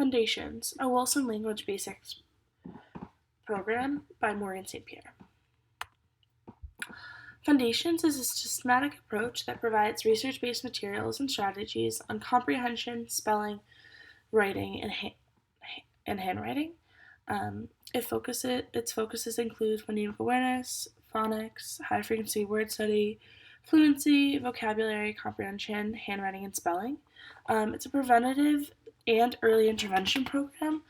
Fundations, a Wilson Language Basics program by Morgan St.Pierre. Fundations is a systematic approach that provides research-based materials and strategies on comprehension, spelling, writing, and handwriting. Its focuses include phonemic awareness, phonics, high-frequency word study, fluency, vocabulary, comprehension, handwriting, and spelling. It's a preventative and early intervention program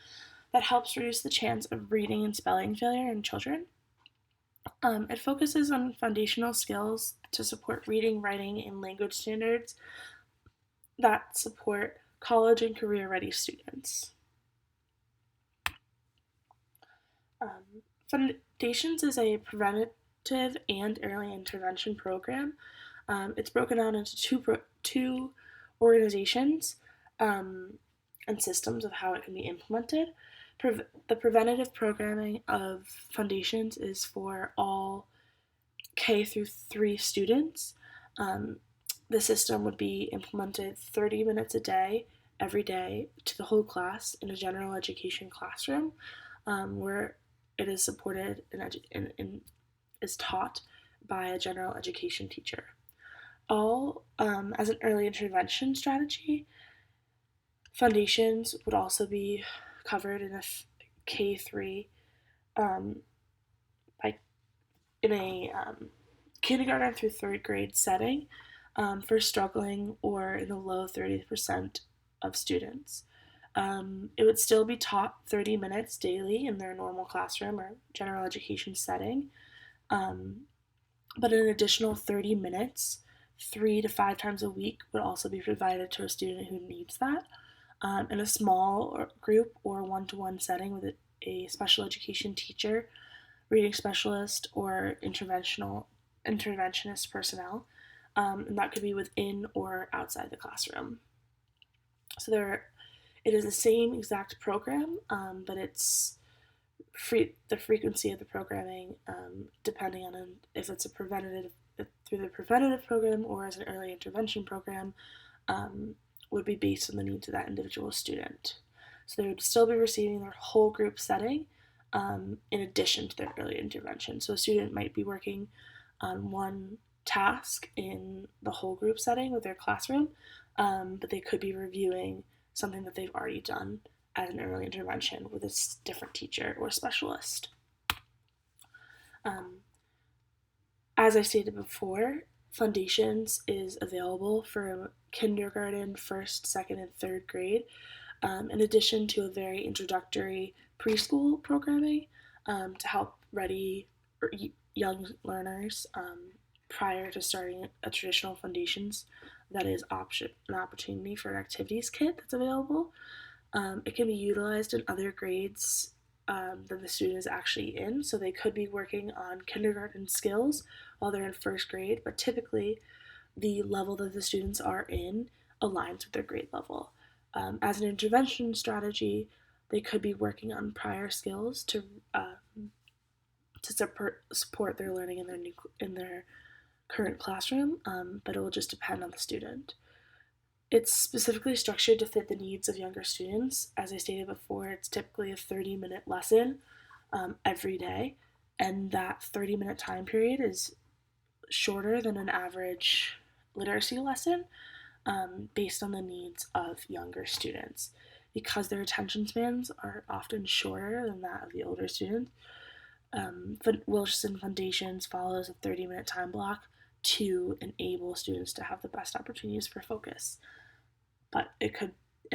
that helps reduce the chance of reading and spelling failure in children. It focuses on foundational skills to support reading, writing, and language standards that support college and career-ready students. Fundations is a preventative and early intervention program. It's broken down into two organizations and systems of how it can be implemented. The preventative programming of Fundations is for all K through 3 students. The system would be implemented 30 minutes a day, every day, to the whole class in a general education classroom, where it is supported and is taught by a general education teacher. All as an early intervention strategy, Fundations would also be covered in a K3 in a kindergarten through 3rd grade setting for struggling or in the low 30% of students. It would still be taught 30 minutes daily in their normal classroom or general education setting, but an additional 30 minutes 3 to 5 times a week would also be provided to a student who needs that in a small group or one-to-one setting with a special education teacher, reading specialist, or interventionist personnel, and that could be within or outside the classroom. So it is the same exact program, but it's the frequency of the programming, depending on if it's through the preventative program or as an early intervention program, would be based on the needs of that individual student. So they would still be receiving their whole group setting in addition to their early intervention. So a student might be working on one task in the whole group setting with their classroom, but they could be reviewing something that they've already done as an early intervention with a different teacher or specialist. As I stated before, Fundations is available for kindergarten, 1st, 2nd, and 3rd grade, in addition to a very introductory preschool programming to help ready young learners prior to starting a traditional Fundations. That is an opportunity for an activities kit that's available. It can be utilized in other grades than the student is actually in, so they could be working on kindergarten skills while they're in 1st grade, but typically the level that the students are in aligns with their grade level. As an intervention strategy, they could be working on prior skills to support their learning in their current classroom, but it will just depend on the student. It's specifically structured to fit the needs of younger students. As I stated before, it's typically a 30-minute lesson every day, and that 30-minute time period is shorter than an average literacy lesson based on the needs of younger students. Because their attention spans are often shorter than that of the older students, Wilson Fundations follows a 30-minute time block to enable students to have the best opportunities for focus. But it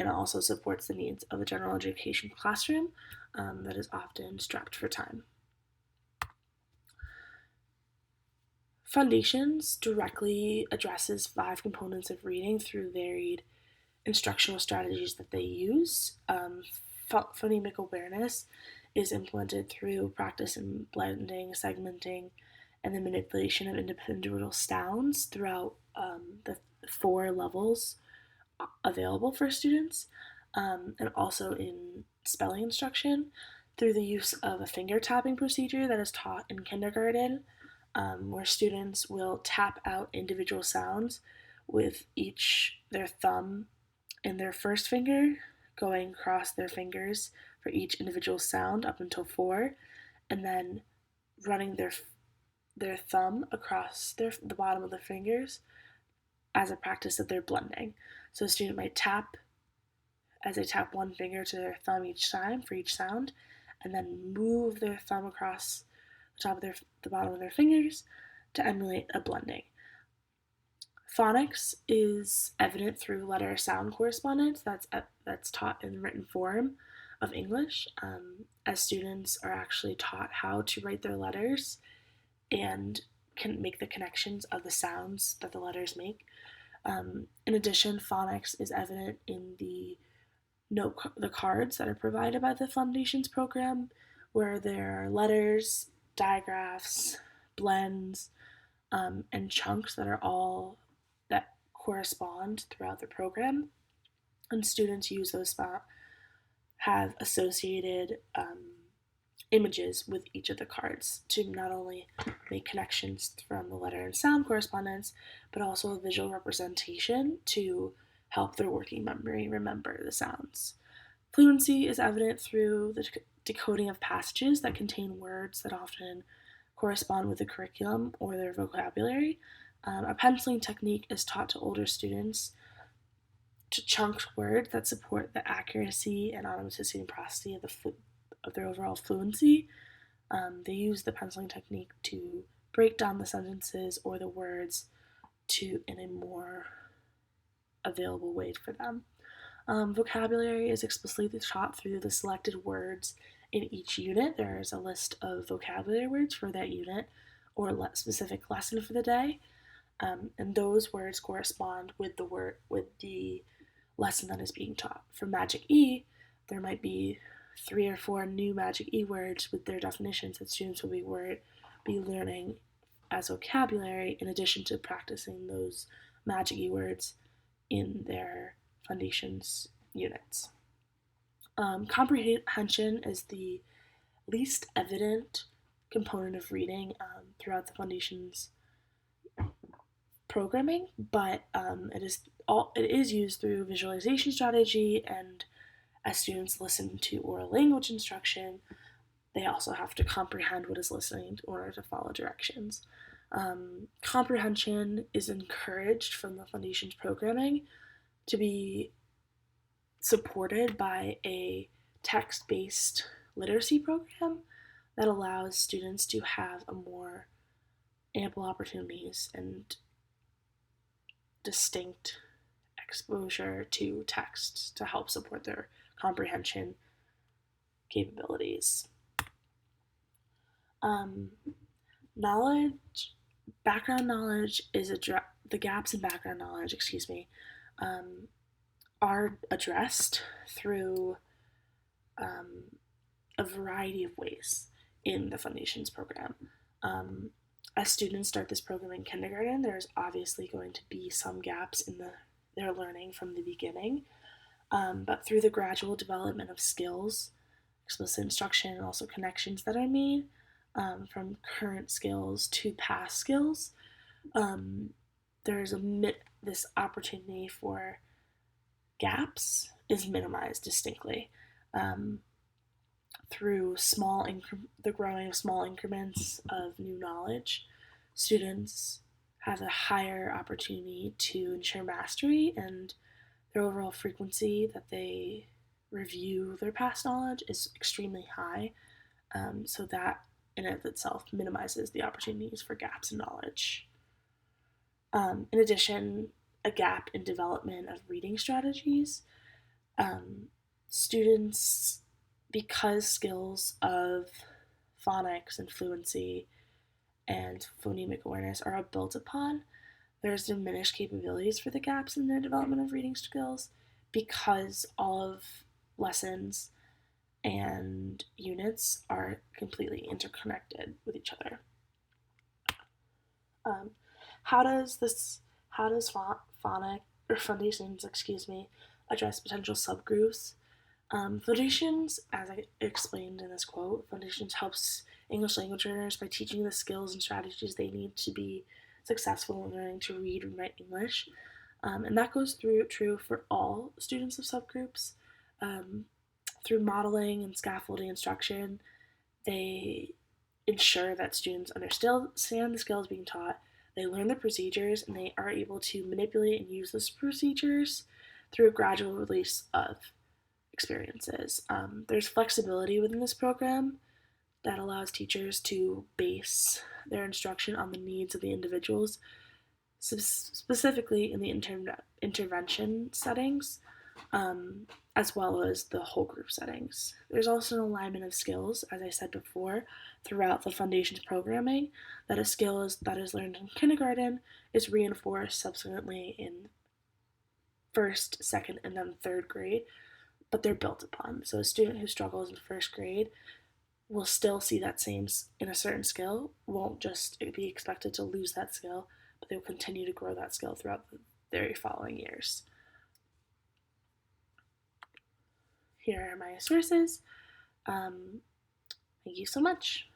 also supports the needs of a general education classroom that is often strapped for time. Fundations directly addresses 5 components of reading through varied instructional strategies that they use. Phonemic awareness is implemented through practice in blending, segmenting, and the manipulation of individual sounds throughout the 4 levels available for students, and also in spelling instruction through the use of a finger tapping procedure that is taught in kindergarten, where students will tap out individual sounds with their thumb and their first finger going across their fingers for each individual sound up until 4, and then running their thumb across the bottom of the fingers as a practice of their blending. So a student might tap as they tap one finger to their thumb each time for each sound, and then move their thumb across the bottom of their fingers to emulate a blending. Phonics is evident through letter-sound correspondence that's taught in written form of English, as students are actually taught how to write their letters and can make the connections of the sounds that the letters make. In addition, phonics is evident in the cards that are provided by the Fundations program, where there are letters, digraphs, blends, and chunks that correspond throughout the program, and students use those have associated images with each of the cards to not only make connections from the letter and sound correspondence, but also a visual representation to help their working memory remember the sounds. Fluency is evident through the decoding of passages that contain words that often correspond with the curriculum or their vocabulary. A penciling technique is taught to older students to chunk words that support the accuracy and automaticity and prosody of their overall fluency. They use the penciling technique to break down the sentences or the words in a more available way for them. Vocabulary is explicitly taught through the selected words in each unit. There is a list of vocabulary words for that unit or specific lesson for the day, and those words correspond with the lesson that is being taught. For Magic E, there might be 3 or 4 new Magic E words with their definitions that students will be learning as vocabulary, in addition to practicing those Magic E words in their Foundations units. Comprehension is the least evident component of reading throughout the Foundations programming, but it is used through visualization strategy, and as students listen to oral language instruction, they also have to comprehend what is listening in order to follow directions. Comprehension is encouraged from the Foundations programming to be supported by a text-based literacy program that allows students to have a more ample opportunities and distinct exposure to text to help support their comprehension capabilities. Background knowledge is the gaps in background knowledge, are addressed through a variety of ways in the Foundations program. As students start this program in kindergarten, there's obviously going to be some gaps in their learning from the beginning, but through the gradual development of skills, explicit instruction, and also connections that are made from current skills to past skills, there's this opportunity for gaps is minimized distinctly through the growing of small increments of new knowledge. Students have a higher opportunity to ensure mastery, and their overall frequency that they review their past knowledge is extremely high, so that in and of itself minimizes the opportunities for gaps in knowledge. In addition, a gap in development of reading strategies. Students, because skills of phonics and fluency and phonemic awareness are built upon, there's diminished capabilities for the gaps in their development of reading skills because all of lessons and units are completely interconnected with each other. How does Foundations, address potential subgroups? Foundations, as I explained in this quote, Foundations helps English language learners by teaching the skills and strategies they need to be successful in learning to read and write English. And that goes true for all students of subgroups. Um, Through modeling and scaffolding instruction, they ensure that students understand the skills being taught, they learn the procedures, and they are able to manipulate and use those procedures through a gradual release of experiences. There's flexibility within this program that allows teachers to base their instruction on the needs of the individuals, specifically in the intervention settings, um, as well as the whole group settings. There's also an alignment of skills, as I said before, throughout the Foundations programming, that a skill that is learned in kindergarten is reinforced subsequently in first, second, and then third grade, but they're built upon. So a student who struggles in first grade will still see that same in a certain skill, won't just be expected to lose that skill, but they will continue to grow that skill throughout the very following years. Here are my sources. Thank you so much.